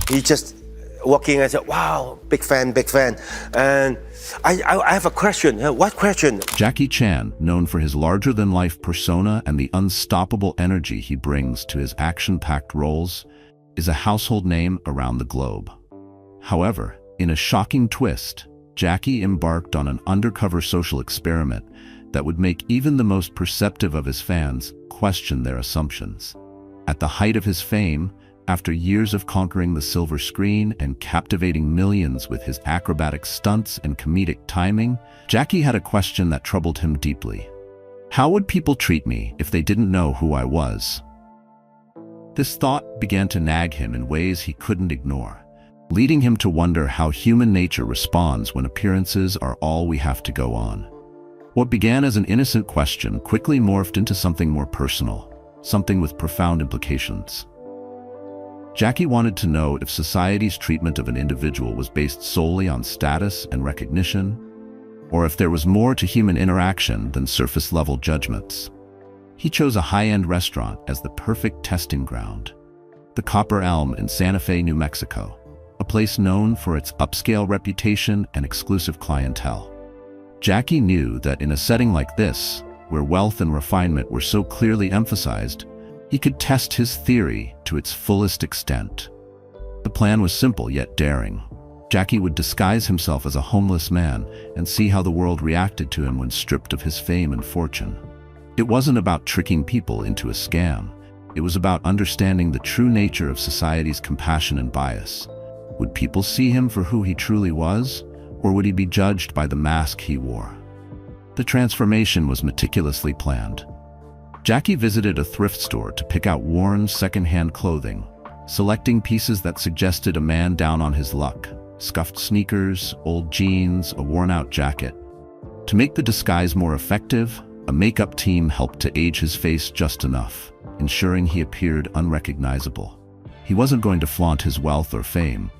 He just walking and said, wow, big fan, big fan. And I have a question. What question? Jackie Chan, known for his larger-than-life persona and the unstoppable energy he brings to his action-packed roles, is a household name around the globe. However, in a shocking twist, Jackie embarked on an undercover social experiment that would make even the most perceptive of his fans question their assumptions. At the height of his fame, after years of conquering the silver screen and captivating millions with his acrobatic stunts and comedic timing, Jackie had a question that troubled him deeply. How would people treat me if they didn't know who I was? This thought began to nag him in ways he couldn't ignore, leading him to wonder how human nature responds when appearances are all we have to go on. What began as an innocent question quickly morphed into something more personal, something with profound implications. Jackie wanted to know if society's treatment of an individual was based solely on status and recognition, or if there was more to human interaction than surface-level judgments. He chose a high-end restaurant as the perfect testing ground, the Copper Elm in Santa Fe, New Mexico, a place known for its upscale reputation and exclusive clientele. Jackie knew that in a setting like this, where wealth and refinement were so clearly emphasized, he could test his theory to its fullest extent. The plan was simple yet daring. Jackie would disguise himself as a homeless man and see how the world reacted to him when stripped of his fame and fortune. It wasn't about tricking people into a scam. It was about understanding the true nature of society's compassion and bias. Would people see him for who he truly was, or would he be judged by the mask he wore? The transformation was meticulously planned. Jackie visited a thrift store to pick out worn second-hand clothing, selecting pieces that suggested a man down on his luck: scuffed sneakers, old jeans, a worn-out jacket. To make the disguise more effective, a makeup team helped to age his face just enough, ensuring he appeared unrecognizable. He wasn't going to flaunt his wealth or fame,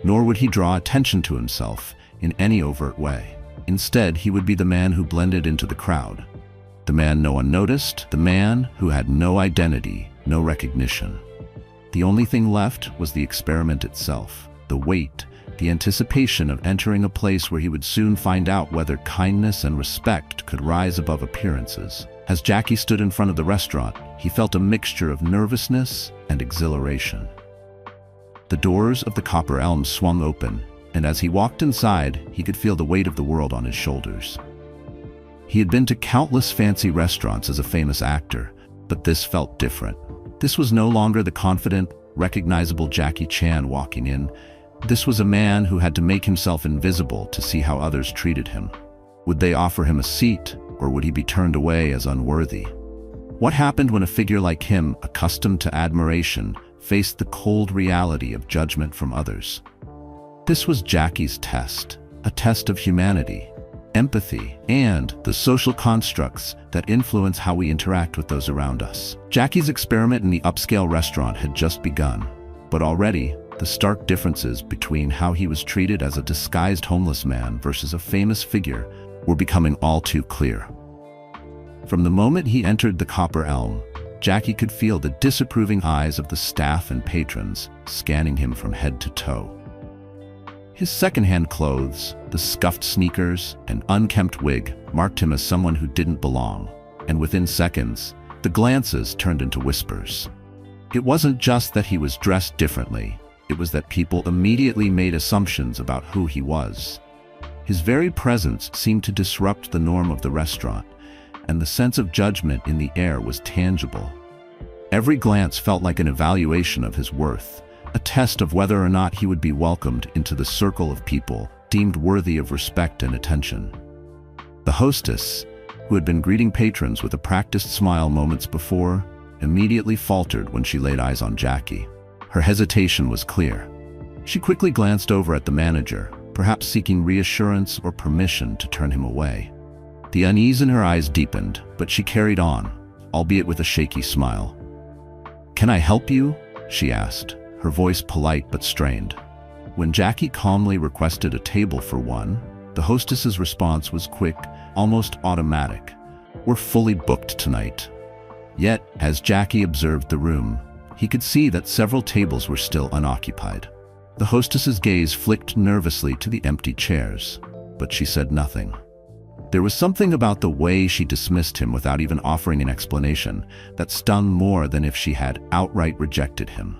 nor would he draw attention to himself in any overt way. Instead, he would be the man who blended into the crowd. The man no one noticed, the man who had no identity, no recognition. The only thing left was the experiment itself, the wait, the anticipation of entering a place where he would soon find out whether kindness and respect could rise above appearances. As Jackie stood in front of the restaurant, he felt a mixture of nervousness and exhilaration. The doors of the Copper Elm swung open, and as he walked inside, he could feel the weight of the world on his shoulders. He had been to countless fancy restaurants as a famous actor, but this felt different. This was no longer the confident, recognizable Jackie Chan walking in. This was a man who had to make himself invisible to see how others treated him. Would they offer him a seat, or would he be turned away as unworthy? What happened when a figure like him, accustomed to admiration, faced the cold reality of judgment from others? This was Jackie's test, a test of humanity, empathy, and the social constructs that influence how we interact with those around us. Jackie's experiment in the upscale restaurant had just begun, but already, the stark differences between how he was treated as a disguised homeless man versus a famous figure were becoming all too clear. From the moment he entered the Copper Elm, Jackie could feel the disapproving eyes of the staff and patrons scanning him from head to toe. His secondhand clothes, the scuffed sneakers, and unkempt wig marked him as someone who didn't belong, and within seconds, the glances turned into whispers. It wasn't just that he was dressed differently, it was that people immediately made assumptions about who he was. His very presence seemed to disrupt the norm of the restaurant, and the sense of judgment in the air was tangible. Every glance felt like an evaluation of his worth, a test of whether or not he would be welcomed into the circle of people deemed worthy of respect and attention. The hostess, who had been greeting patrons with a practiced smile moments before, immediately faltered when she laid eyes on Jackie. Her hesitation was clear. She quickly glanced over at the manager, perhaps seeking reassurance or permission to turn him away. The unease in her eyes deepened, but she carried on, albeit with a shaky smile. "Can I help you?" she asked, her voice polite but strained. When Jackie calmly requested a table for one, the hostess's response was quick, almost automatic. "We're fully booked tonight." Yet, as Jackie observed the room, he could see that several tables were still unoccupied. The hostess's gaze flicked nervously to the empty chairs, but she said nothing. There was something about the way she dismissed him without even offering an explanation that stung more than if she had outright rejected him.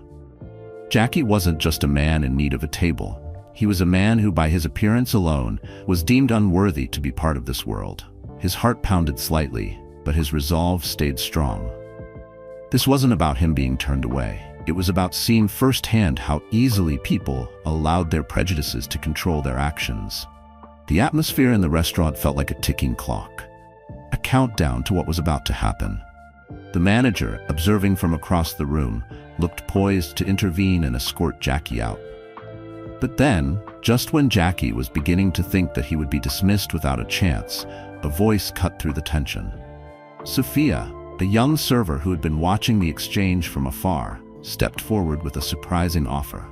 Jackie wasn't just a man in need of a table. He was a man who, by his appearance alone, was deemed unworthy to be part of this world. His heart pounded slightly, but his resolve stayed strong. This wasn't about him being turned away. It was about seeing firsthand how easily people allowed their prejudices to control their actions. The atmosphere in the restaurant felt like a ticking clock, a countdown to what was about to happen. The manager, observing from across the room, looked poised to intervene and escort Jackie out. But then, just when Jackie was beginning to think that he would be dismissed without a chance, a voice cut through the tension. Sophia, a young server who had been watching the exchange from afar, stepped forward with a surprising offer.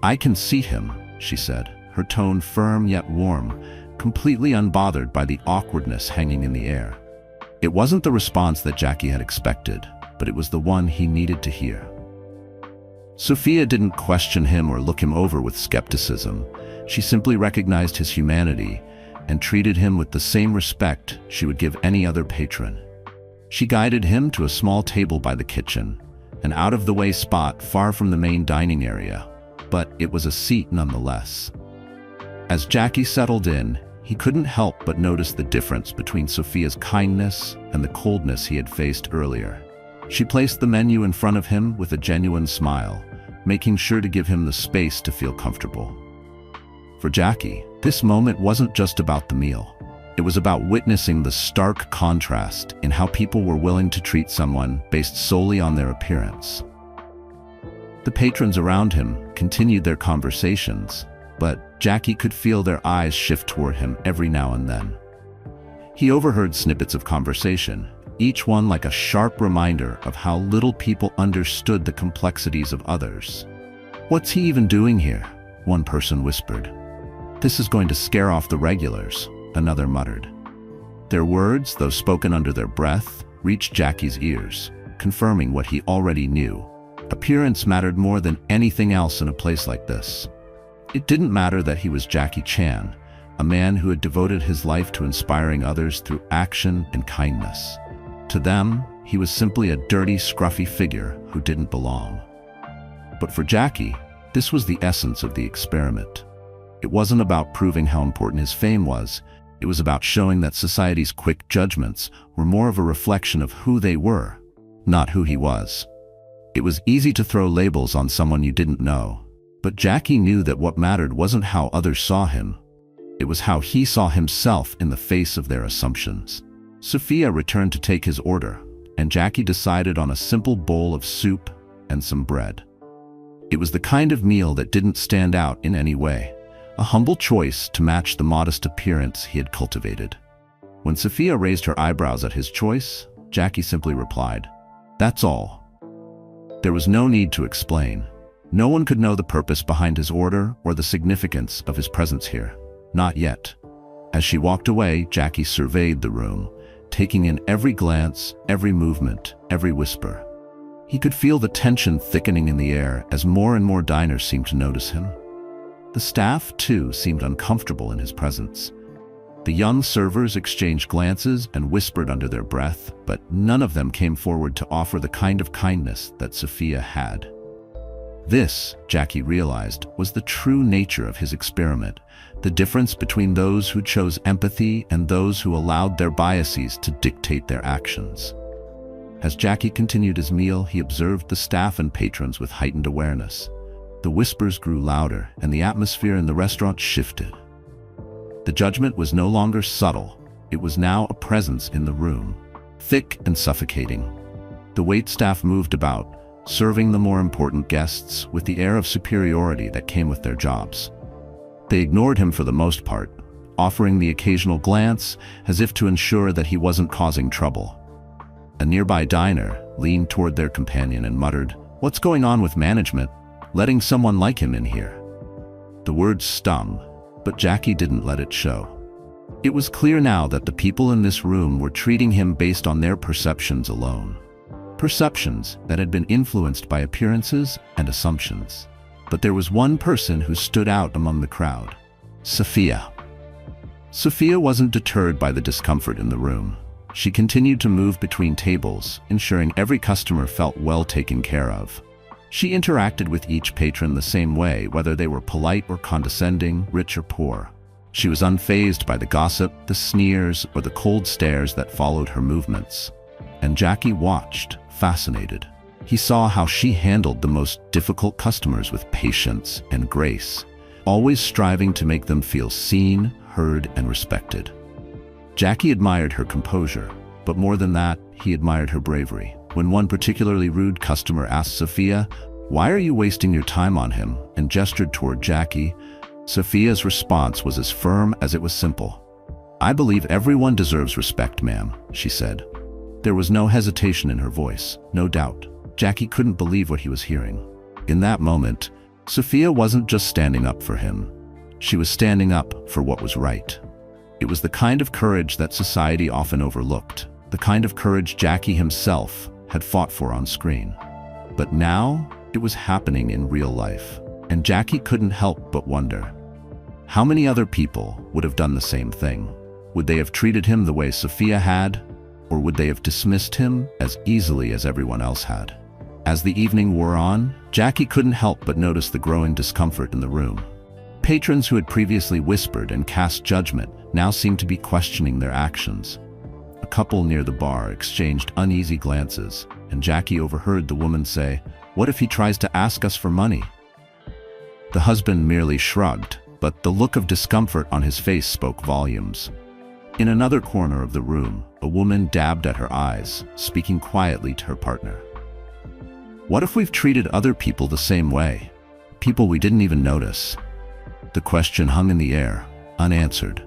"I can seat him," she said, her tone firm yet warm, completely unbothered by the awkwardness hanging in the air. It wasn't the response that Jackie had expected, but it was the one he needed to hear. Sophia didn't question him or look him over with skepticism. She simply recognized his humanity and treated him with the same respect she would give any other patron. She guided him to a small table by the kitchen, an out-of-the-way spot far from the main dining area, but it was a seat nonetheless. As Jackie settled in, he couldn't help but notice the difference between Sophia's kindness and the coldness he had faced earlier. She placed the menu in front of him with a genuine smile, making sure to give him the space to feel comfortable. For Jackie, this moment wasn't just about the meal. It was about witnessing the stark contrast in how people were willing to treat someone based solely on their appearance. The patrons around him continued their conversations, but Jackie could feel their eyes shift toward him every now and then. He overheard snippets of conversation, each one like a sharp reminder of how little people understood the complexities of others. "What's he even doing here?" one person whispered. "This is going to scare off the regulars," another muttered. Their words, though spoken under their breath, reached Jackie's ears, confirming what he already knew. Appearance mattered more than anything else in a place like this. It didn't matter that he was Jackie Chan, a man who had devoted his life to inspiring others through action and kindness. To them, he was simply a dirty, scruffy figure who didn't belong. But for Jackie, this was the essence of the experiment. It wasn't about proving how important his fame was. It was about showing that society's quick judgments were more of a reflection of who they were, not who he was. It was easy to throw labels on someone you didn't know, but Jackie knew that what mattered wasn't how others saw him. It was how he saw himself in the face of their assumptions. Sophia returned to take his order, and Jackie decided on a simple bowl of soup and some bread. It was the kind of meal that didn't stand out in any way, a humble choice to match the modest appearance he had cultivated. When Sophia raised her eyebrows at his choice, Jackie simply replied, "That's all." There was no need to explain. No one could know the purpose behind his order or the significance of his presence here. Not yet. As she walked away, Jackie surveyed the room, taking in every glance, every movement, every whisper. He could feel the tension thickening in the air as more and more diners seemed to notice him. The staff, too, seemed uncomfortable in his presence. The young servers exchanged glances and whispered under their breath, but none of them came forward to offer the kind of kindness that Sophia had. This, Jackie realized, was the true nature of his experiment, the difference between those who chose empathy and those who allowed their biases to dictate their actions. As Jackie continued his meal, he observed the staff and patrons with heightened awareness. The whispers grew louder, and the atmosphere in the restaurant shifted. The judgment was no longer subtle. It was now a presence in the room, thick and suffocating. The waitstaff moved about, serving the more important guests with the air of superiority that came with their jobs. They ignored him for the most part, offering the occasional glance as if to ensure that he wasn't causing trouble. A nearby diner leaned toward their companion and muttered, "What's going on with management? Letting someone like him in here?" The words stung, but Jackie didn't let it show. It was clear now that the people in this room were treating him based on their perceptions alone. Perceptions that had been influenced by appearances and assumptions. But there was one person who stood out among the crowd: Sophia. Sophia wasn't deterred by the discomfort in the room. She continued to move between tables, ensuring every customer felt well taken care of. She interacted with each patron the same way, whether they were polite or condescending, rich or poor. She was unfazed by the gossip, the sneers, or the cold stares that followed her movements. And Jackie watched, fascinated. He saw how she handled the most difficult customers with patience and grace, always striving to make them feel seen, heard, and respected. Jackie admired her composure, but more than that, he admired her bravery. When one particularly rude customer asked Sophia, "Why are you wasting your time on him?" and gestured toward Jackie, Sophia's response was as firm as it was simple. "I believe everyone deserves respect, ma'am," she said. There was no hesitation in her voice, no doubt. Jackie couldn't believe what he was hearing. In that moment, Sophia wasn't just standing up for him. She was standing up for what was right. It was the kind of courage that society often overlooked, the kind of courage Jackie himself had fought for on screen. But now, it was happening in real life, and Jackie couldn't help but wonder. How many other people would have done the same thing? Would they have treated him the way Sophia had, or would they have dismissed him as easily as everyone else had? As the evening wore on, Jackie couldn't help but notice the growing discomfort in the room. Patrons who had previously whispered and cast judgment now seemed to be questioning their actions. A couple near the bar exchanged uneasy glances, and Jackie overheard the woman say, "What if he tries to ask us for money?" The husband merely shrugged, but the look of discomfort on his face spoke volumes. In another corner of the room, a woman dabbed at her eyes, speaking quietly to her partner. "What if we've treated other people the same way? People we didn't even notice?" The question hung in the air, unanswered.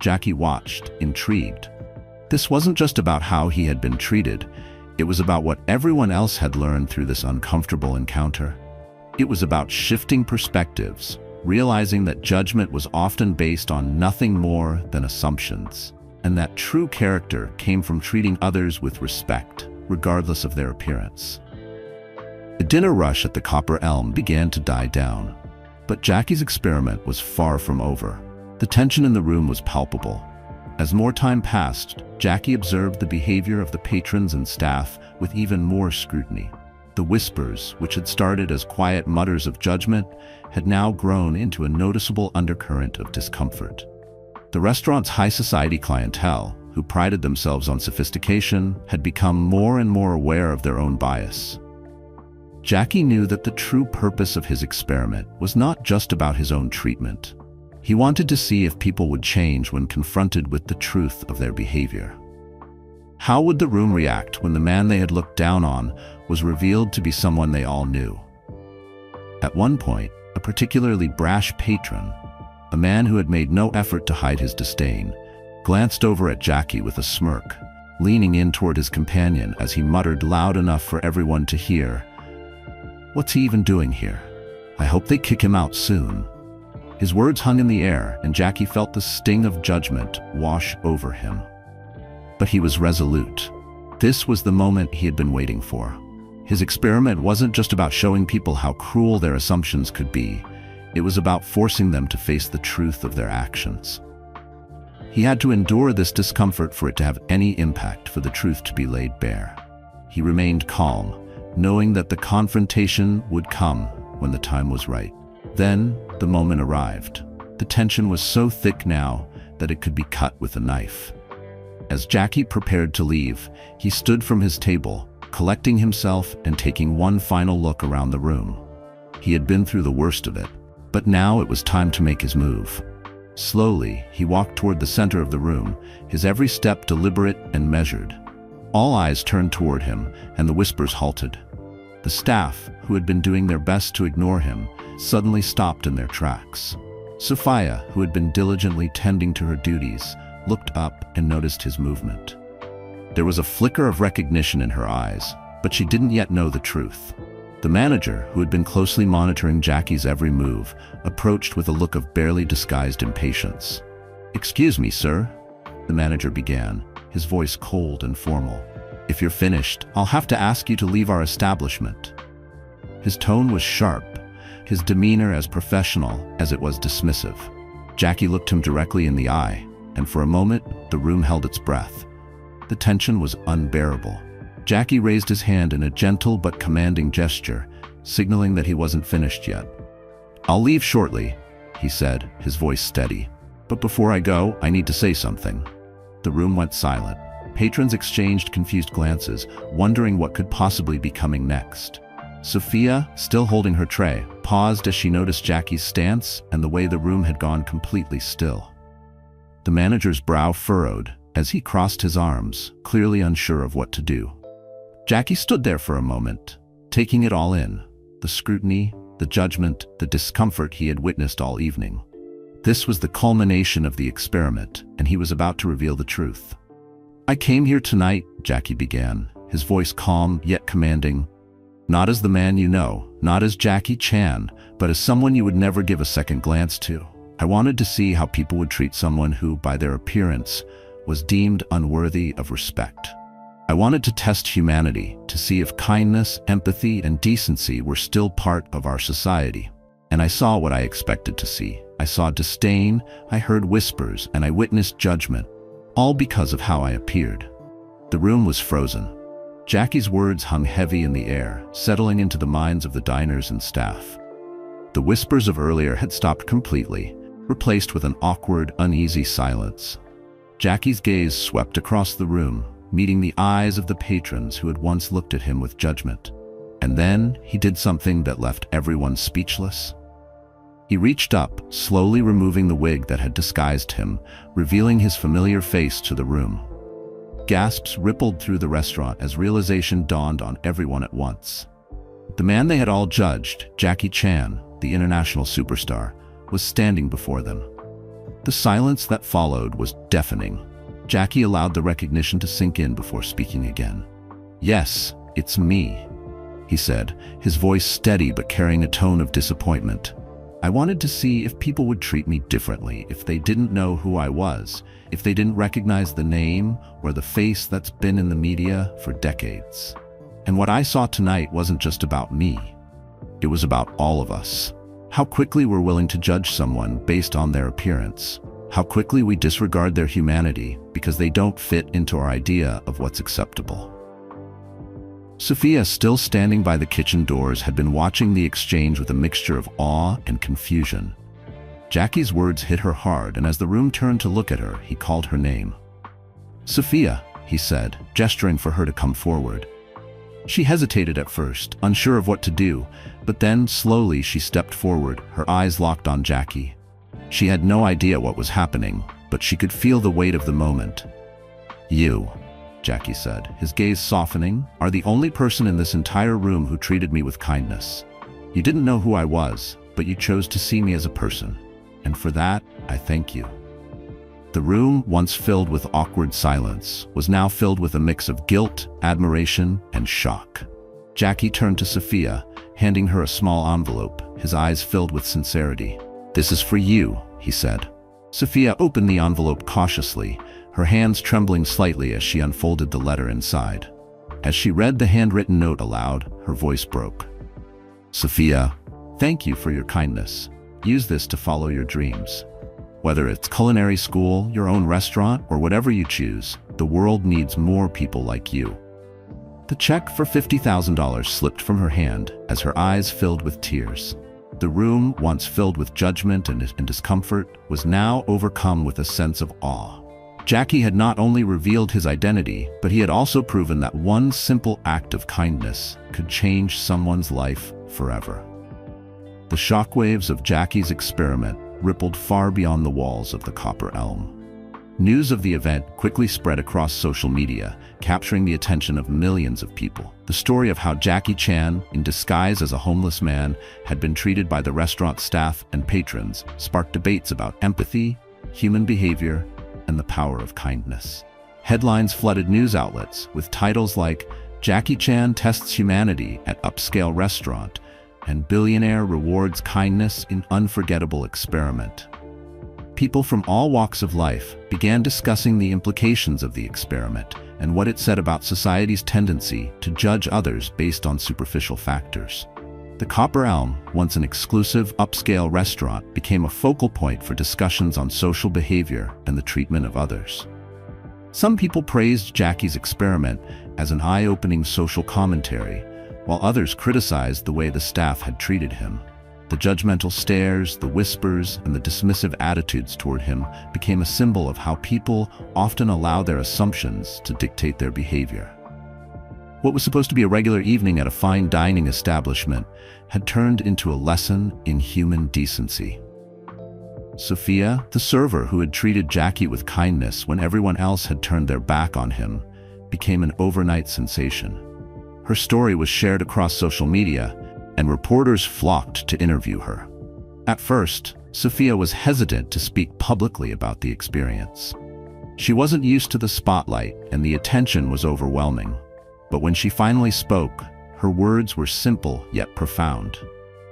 Jackie watched, intrigued. This wasn't just about how he had been treated. It was about what everyone else had learned through this uncomfortable encounter. It was about shifting perspectives, realizing that judgment was often based on nothing more than assumptions, and that true character came from treating others with respect, regardless of their appearance. The dinner rush at the Copper Elm began to die down, but Jackie's experiment was far from over. The tension in the room was palpable. As more time passed, Jackie observed the behavior of the patrons and staff with even more scrutiny. The whispers, which had started as quiet mutters of judgment, had now grown into a noticeable undercurrent of discomfort. The restaurant's high society clientele, who prided themselves on sophistication, had become more and more aware of their own bias. Jackie knew that the true purpose of his experiment was not just about his own treatment. He wanted to see if people would change when confronted with the truth of their behavior. How would the room react when the man they had looked down on was revealed to be someone they all knew? At one point, a particularly brash patron, a man who had made no effort to hide his disdain, glanced over at Jackie with a smirk, leaning in toward his companion as he muttered loud enough for everyone to hear, "What's he even doing here? I hope they kick him out soon." His words hung in the air, and Jackie felt the sting of judgment wash over him. But he was resolute. This was the moment he had been waiting for. His experiment wasn't just about showing people how cruel their assumptions could be. It was about forcing them to face the truth of their actions. He had to endure this discomfort for it to have any impact, for the truth to be laid bare. He remained calm, knowing that the confrontation would come when the time was right. Then, the moment arrived. The tension was so thick now that it could be cut with a knife. As Jackie prepared to leave, he stood from his table, collecting himself and taking one final look around the room. He had been through the worst of it, but now it was time to make his move. Slowly, he walked toward the center of the room, his every step deliberate and measured. All eyes turned toward him, and the whispers halted. The staff, who had been doing their best to ignore him, suddenly stopped in their tracks. Sophia, who had been diligently tending to her duties, looked up and noticed his movement. There was a flicker of recognition in her eyes, but she didn't yet know the truth. The manager, who had been closely monitoring Jackie's every move, approached with a look of barely disguised impatience. "Excuse me, sir," the manager began, his voice cold and formal. "If you're finished, I'll have to ask you to leave our establishment." His tone was sharp, his demeanor as professional as it was dismissive. Jackie looked him directly in the eye, and for a moment, the room held its breath. The tension was unbearable. Jackie raised his hand in a gentle but commanding gesture, signaling that he wasn't finished yet. "I'll leave shortly," he said, his voice steady. "But before I go, I need to say something." The room went silent. Patrons exchanged confused glances, wondering what could possibly be coming next. Sophia, still holding her tray, paused as she noticed Jackie's stance and the way the room had gone completely still. The manager's brow furrowed as he crossed his arms, clearly unsure of what to do. Jackie stood there for a moment, taking it all in, the scrutiny, the judgment, the discomfort he had witnessed all evening. This was the culmination of the experiment, and he was about to reveal the truth. "I came here tonight," Jackie began, his voice calm yet commanding, "not as the man you know, not as Jackie Chan, but as someone you would never give a second glance to. I wanted to see how people would treat someone who, by their appearance, was deemed unworthy of respect. I wanted to test humanity, to see if kindness, empathy, and decency were still part of our society. And I saw what I expected to see. I saw disdain, I heard whispers, and I witnessed judgment, all because of how I appeared." The room was frozen. Jackie's words hung heavy in the air, settling into the minds of the diners and staff. The whispers of earlier had stopped completely, replaced with an awkward, uneasy silence. Jackie's gaze swept across the room, meeting the eyes of the patrons who had once looked at him with judgment. And then he did something that left everyone speechless. He reached up, slowly removing the wig that had disguised him, revealing his familiar face to the room. Gasps rippled through the restaurant as realization dawned on everyone at once. The man they had all judged, Jackie Chan, the international superstar, was standing before them. The silence that followed was deafening. Jackie allowed the recognition to sink in before speaking again. "Yes, it's me," he said, his voice steady but carrying a tone of disappointment. "I wanted to see if people would treat me differently, if they didn't know who I was, if they didn't recognize the name or the face that's been in the media for decades. And what I saw tonight wasn't just about me. It was about all of us. How quickly we're willing to judge someone based on their appearance. How quickly we disregard their humanity because they don't fit into our idea of what's acceptable." Sophia, still standing by the kitchen doors, had been watching the exchange with a mixture of awe and confusion. Jackie's words hit her hard, and as the room turned to look at her, he called her name. "Sophia," he said, gesturing for her to come forward. She hesitated at first, unsure of what to do, but then slowly she stepped forward, her eyes locked on Jackie. She had no idea what was happening, but she could feel the weight of the moment. "You," Jackie said, his gaze softening, "are the only person in this entire room who treated me with kindness. You didn't know who I was, but you chose to see me as a person. And for that, I thank you." The room, once filled with awkward silence, was now filled with a mix of guilt, admiration, and shock. Jackie turned to Sophia, handing her a small envelope, his eyes filled with sincerity. "This is for you," he said. Sophia opened the envelope cautiously, her hands trembling slightly as she unfolded the letter inside. As she read the handwritten note aloud, her voice broke. "Sophia, thank you for your kindness. Use this to follow your dreams. Whether it's culinary school, your own restaurant, or whatever you choose, the world needs more people like you." The check for $50,000 slipped from her hand as her eyes filled with tears. The room, once filled with judgment and discomfort, was now overcome with a sense of awe. Jackie had not only revealed his identity, but he had also proven that one simple act of kindness could change someone's life forever. The shockwaves of Jackie's experiment rippled far beyond the walls of the Copper Elm. News of the event quickly spread across social media, capturing the attention of millions of people. The story of how Jackie Chan, in disguise as a homeless man, had been treated by the restaurant staff and patrons sparked debates about empathy, human behavior, and the power of kindness. Headlines flooded news outlets with titles like "Jackie Chan tests humanity at upscale restaurant" and "Billionaire rewards kindness in unforgettable experiment." People from all walks of life began discussing the implications of the experiment and what it said about society's tendency to judge others based on superficial factors. The Copper Elm, once an exclusive, upscale restaurant, became a focal point for discussions on social behavior and the treatment of others. Some people praised Jackie's experiment as an eye-opening social commentary, while others criticized the way the staff had treated him. The judgmental stares, the whispers, and the dismissive attitudes toward him became a symbol of how people often allow their assumptions to dictate their behavior. What was supposed to be a regular evening at a fine dining establishment had turned into a lesson in human decency. Sophia, the server who had treated Jackie with kindness when everyone else had turned their back on him, became an overnight sensation. Her story was shared across social media, and reporters flocked to interview her. At first, Sophia was hesitant to speak publicly about the experience. She wasn't used to the spotlight, and the attention was overwhelming. But when she finally spoke, her words were simple yet profound.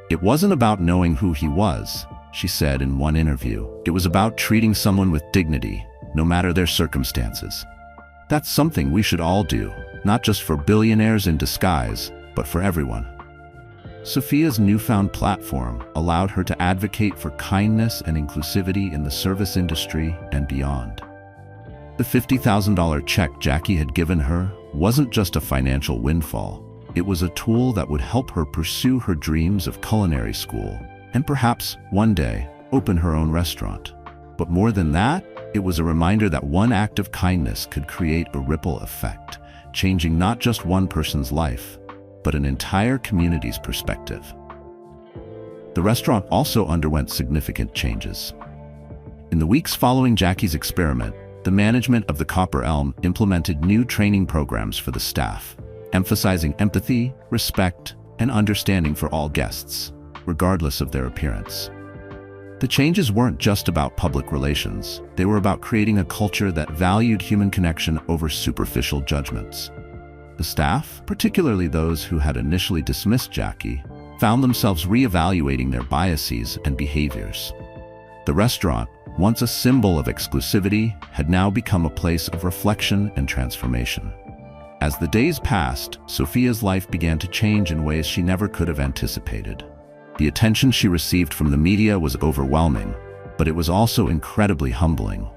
"It wasn't about knowing who he was," she said in one interview. "It was about treating someone with dignity, no matter their circumstances. That's something we should all do, not just for billionaires in disguise, but for everyone." Sophia's newfound platform allowed her to advocate for kindness and inclusivity in the service industry and beyond. The $50,000 check Jackie had given her wasn't just a financial windfall. It was a tool that would help her pursue her dreams of culinary school and perhaps one day open her own restaurant. But more than that, it was a reminder that one act of kindness could create a ripple effect, changing not just one person's life, but an entire community's perspective. The restaurant also underwent significant changes. In the weeks following Jackie's experiment, the management of the Copper Elm implemented new training programs for the staff, emphasizing empathy, respect, and understanding for all guests, regardless of their appearance. The changes weren't just about public relations. They were about creating a culture that valued human connection over superficial judgments. The staff, particularly those who had initially dismissed Jackie, found themselves reevaluating their biases and behaviors. The restaurant, once a symbol of exclusivity, had now become a place of reflection and transformation. As the days passed, Sophia's life began to change in ways she never could have anticipated. The attention she received from the media was overwhelming, but it was also incredibly humbling.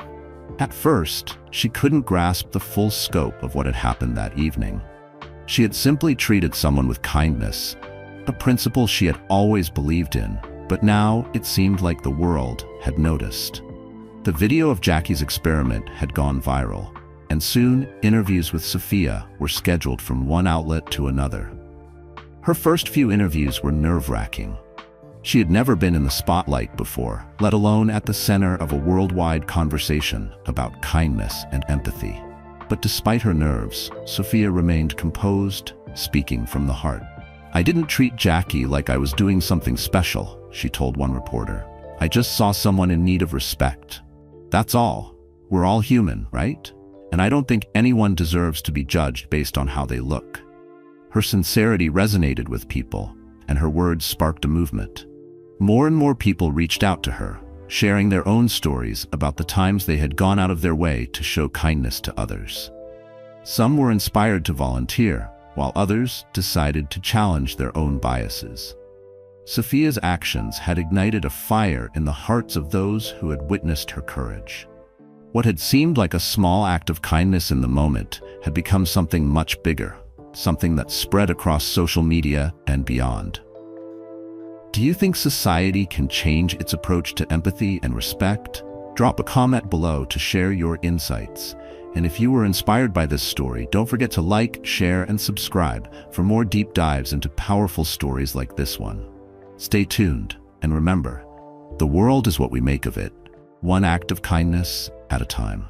At first, she couldn't grasp the full scope of what had happened that evening. She had simply treated someone with kindness, a principle she had always believed in, but now it seemed like the world had noticed. The video of Jackie's experiment had gone viral, and soon interviews with Sophia were scheduled from one outlet to another. Her first few interviews were nerve-wracking. She had never been in the spotlight before, let alone at the center of a worldwide conversation about kindness and empathy. But despite her nerves, Sophia remained composed, speaking from the heart. "I didn't treat Jackie like I was doing something special," she told one reporter. "I just saw someone in need of respect. That's all. We're all human, right? And I don't think anyone deserves to be judged based on how they look." Her sincerity resonated with people, and her words sparked a movement. More and more people reached out to her, sharing their own stories about the times they had gone out of their way to show kindness to others. Some were inspired to volunteer, while others decided to challenge their own biases. Sophia's actions had ignited a fire in the hearts of those who had witnessed her courage. What had seemed like a small act of kindness in the moment had become something much bigger, something that spread across social media and beyond. Do you think society can change its approach to empathy and respect? Drop a comment below to share your insights. And if you were inspired by this story, don't forget to like, share, and subscribe for more deep dives into powerful stories like this one. Stay tuned, and remember, the world is what we make of it, one act of kindness at a time.